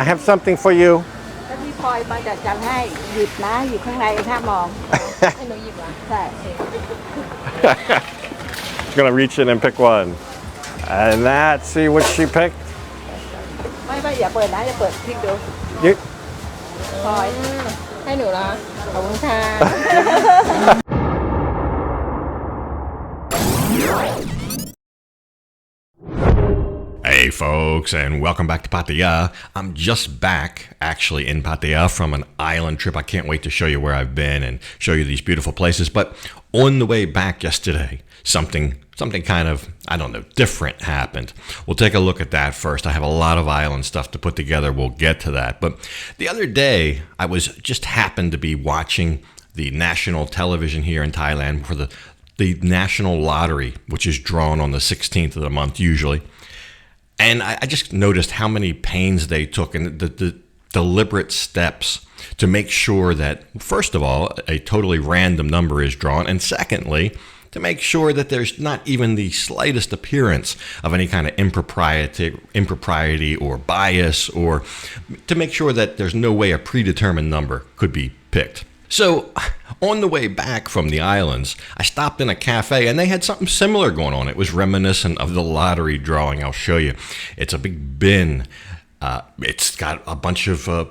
I have something for you. ถ้าพี่พลอยมาจะให้หยิบนะอยู่ข้างในถ้ามองให้หนูหยิบเหรอใช่ Gonna reach in and pick one. And that, see what she picked? ไม่อย่าเปิดนะอย่าเปิดพลิกดู You, พลอยให้หนูเหรอขอบคุณค่ะ Hey folks, and welcome back to Pattaya. I'm just back actually in Pattaya from an island trip. I can't wait to show you where I've been and show you these beautiful places. But on the way back yesterday, something kind of, I don't know, different happened. We'll take a look at that first. I have a lot of island stuff to put together. We'll get to that. But the other day, I was just happened to be watching the national television here in Thailand for the national lottery, which is drawn on the 16th of the month usually. And I just noticed how many pains they took and the deliberate steps to make sure that, first of all, a totally random number is drawn, and secondly, to make sure that there's not even the slightest appearance of any kind of impropriety or bias, or to make sure that there's no way a predetermined number could be picked. So on the way back from the islands, I stopped in a cafe and they had something similar going on. It was reminiscent of the lottery drawing. I'll show you. It's a big bin. It's got a bunch of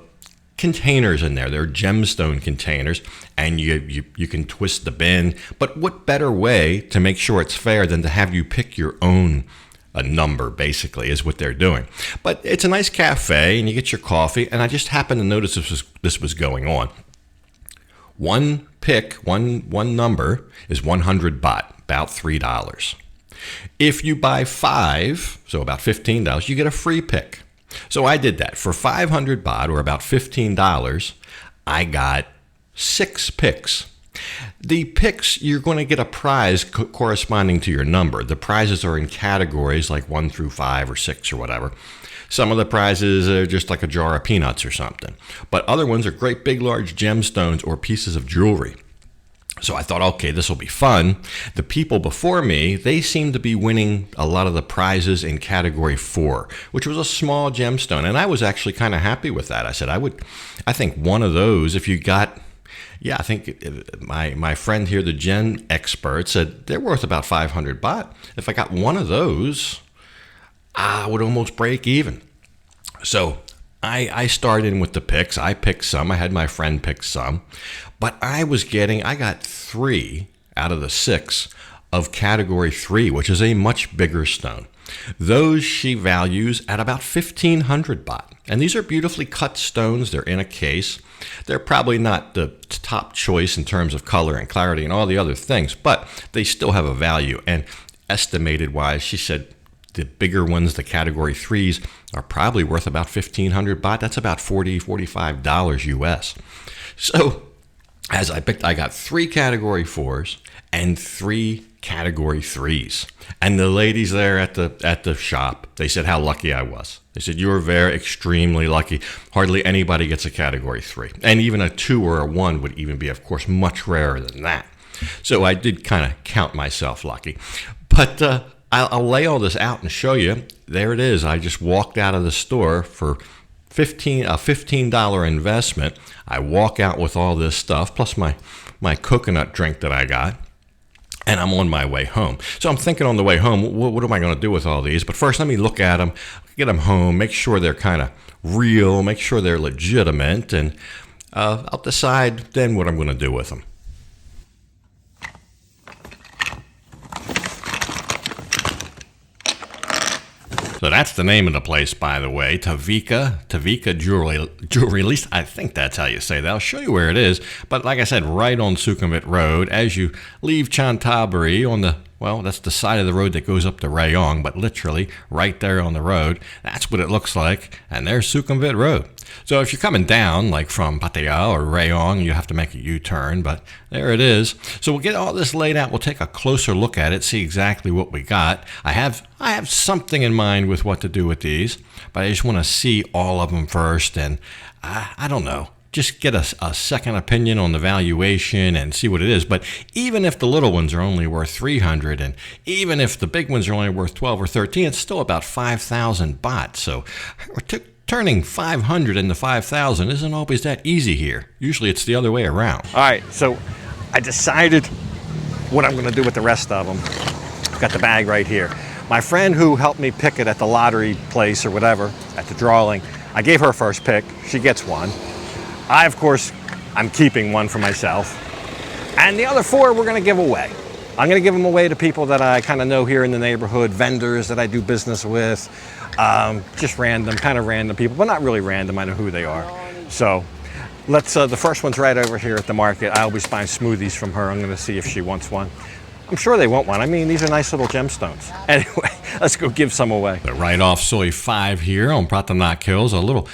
containers in there. They're gemstone containers, and you can twist the bin. But what better way to make sure it's fair than to have you pick your own number, basically, is what they're doing. But it's a nice cafe, and you get your coffee, and I just happened to notice this was going on. One number is 100 baht, about $3. If you buy 5, so about $15, you get a free pick. So I did that. For 500 baht, or about $15, I got 6 picks. The picks, you're going to get a prize corresponding to your number. The prizes are in categories like 1 through 5 or 6 or whatever. Some of the prizes are just like a jar of peanuts or something. But other ones are great big large gemstones or pieces of jewelry. So I thought, okay, this will be fun. The people before me, they seemed to be winning a lot of the prizes in category 4, which was a small gemstone. And I was actually kind of happy with that. I said, I think one of those, if you got, I think my friend here, the gem expert, said they're worth about 500 baht. If I got one of those, I would almost break even. So I started in with the picks. I picked some. I had my friend pick some. But I got 3 out of the 6 of category 3, which is a much bigger stone. Those she values at about 1,500 baht. And these are beautifully cut stones. They're in a case. They're probably not the top choice in terms of color and clarity and all the other things, but they still have a value. And estimated wise, she said, the bigger ones, the category 3s, are probably worth about 1,500 baht. That's about $45 US. So as I picked, I got 3 category 4s and 3 category 3s. And the ladies there at the shop, they said how lucky I was. They said, you were very extremely lucky. Hardly anybody gets a category 3. And even a 2 or a 1 would even be, of course, much rarer than that. So I did kind of count myself lucky. But I'll lay all this out and show you. There it is. I just walked out of the store for a $15 investment. I walk out with all this stuff, plus my coconut drink that I got, and I'm on my way home. So I'm thinking on the way home, what am I going to do with all these? But first, let me look at them, get them home, make sure they're kind of real, make sure they're legitimate, and I'll decide then what I'm going to do with them. So that's the name of the place, by the way, Tavika Jewelry. At least I think that's how you say that. I'll show you where it is. But like I said, right on Sukhumvit Road, as you leave Chantaburi on that's the side of the road that goes up to Rayong, but literally right there on the road. That's what it looks like. And there's Sukhumvit Road. So if you're coming down, like from Pattaya or Rayong, you have to make a U-turn, but there it is. So we'll get all this laid out. We'll take a closer look at it, see exactly what we got. I have something in mind with what to do with these, but I just want to see all of them first, and I don't know. Just get a second opinion on the valuation and see what it is. But even if the little ones are only worth 300, and even if the big ones are only worth 12 or 13, it's still about 5,000 baht. So turning 500 into 5,000 isn't always that easy here. Usually it's the other way around. All right, so I decided what I'm gonna do with the rest of them. I've got the bag right here. My friend who helped me pick it at the lottery place or whatever, at the drawing, I gave her first pick. She gets one. I, of course, I'm keeping one for myself. And the other 4 we're gonna give away. I'm gonna give them away to people that I kind of know here in the neighborhood, vendors that I do business with, just random, kind of random people, but not really random, I know who they are. So let's, the first one's right over here at the market. I always buy smoothies from her. I'm gonna see if she wants one. I'm sure they want one. I mean, these are nice little gemstones. Anyway, let's go give some away. But right off Soy 5 here on Pattaya Hills, a little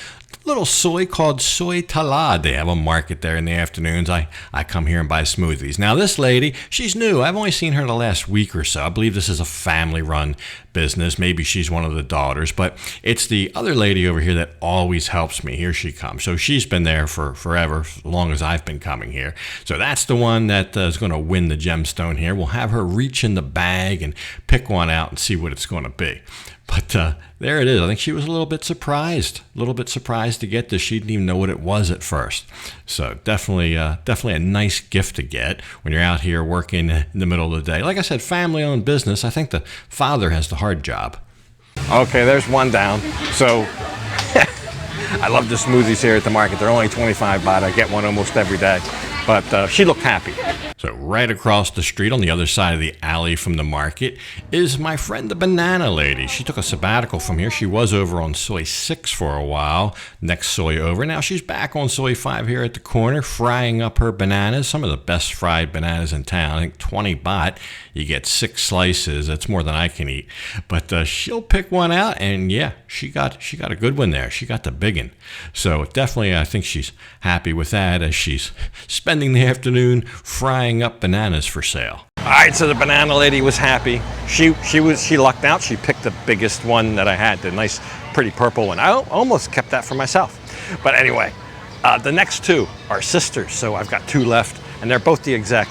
soy called Soy Talad. They have a market there in the afternoons. I come here and buy smoothies. Now this lady, she's new. I've only seen her the last week or so. I believe this is a family-run business. Maybe she's one of the daughters, but it's the other lady over here that always helps me. Here she comes. So she's been there for forever, as long as I've been coming here. So that's the one that is going to win the gemstone here. We'll have her reach in the bag and pick one out and see what it's going to be. But there it is. I think she was a little bit surprised to get this. She didn't even know what it was at first. So definitely a nice gift to get when you're out here working in the middle of the day. Like I said, family-owned business. I think the father has the hard job. Okay, there's one down. So I love the smoothies here at the market. They're only 25 baht. I get one almost every day. But she looked happy. So right across the street on the other side of the alley from the market is my friend the banana lady. She took a sabbatical from here. She was over on Soy 6 for a while, next soy over. Now she's back on Soy 5 here at the corner, frying up her bananas. Some of the best fried bananas in town. I think 20 baht, you get 6 slices. That's more than I can eat. But she'll pick one out, and yeah, she got a good one there. She got the big one. So definitely I think she's happy with that as she's spending the afternoon frying up bananas for sale. All right, so the banana lady was happy. She lucked out. She picked the biggest one that I had, the nice, pretty purple one. I almost kept that for myself. But anyway, the next 2 are sisters, so I've got 2 left, and they're both the exact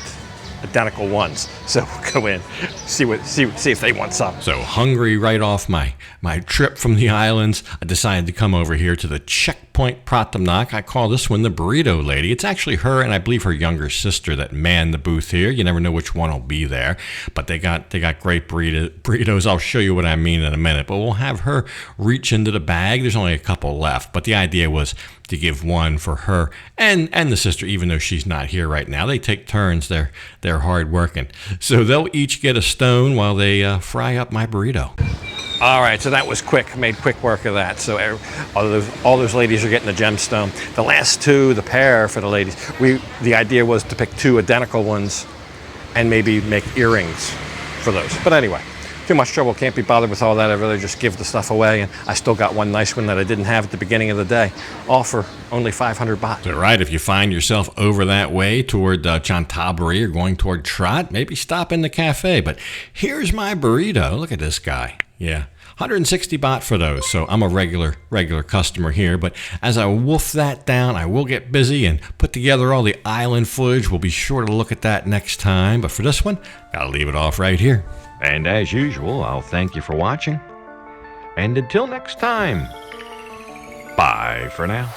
identical ones. So we'll go in, see if they want some. So hungry right off my trip from the islands, I decided to come over here to the Checkpoint Pratamnak. I call this one the burrito lady. It's actually her and I believe her younger sister that man the booth here. You never know which one will be there, but they got great burritos. I'll show you what I mean in a minute, but we'll have her reach into the bag. There's only a couple left, but the idea was to give one for her and the sister, even though she's not here right now. They take turns. They're hard working. So they'll each get a stone while they fry up my burrito. All right, so that was quick. Made quick work of that. So all those ladies are getting the gemstone. The last 2, the pair for the ladies, the idea was to pick 2 identical ones and maybe make earrings for those. But anyway, too much trouble. Can't be bothered with all that. I'd rather just give the stuff away. And I still got one nice one that I didn't have at the beginning of the day. All for only 500 baht. So right, if you find yourself over that way toward Chantaburi or going toward Trot, maybe stop in the cafe. But here's my burrito. Look at this guy. Yeah. 160 baht for those, so I'm a regular customer here. But as I wolf that down, I will get busy and put together all the island footage. We'll be sure to look at that next time. But for this one, gotta leave it off right here. And as usual, I'll thank you for watching. And until next time, bye for now.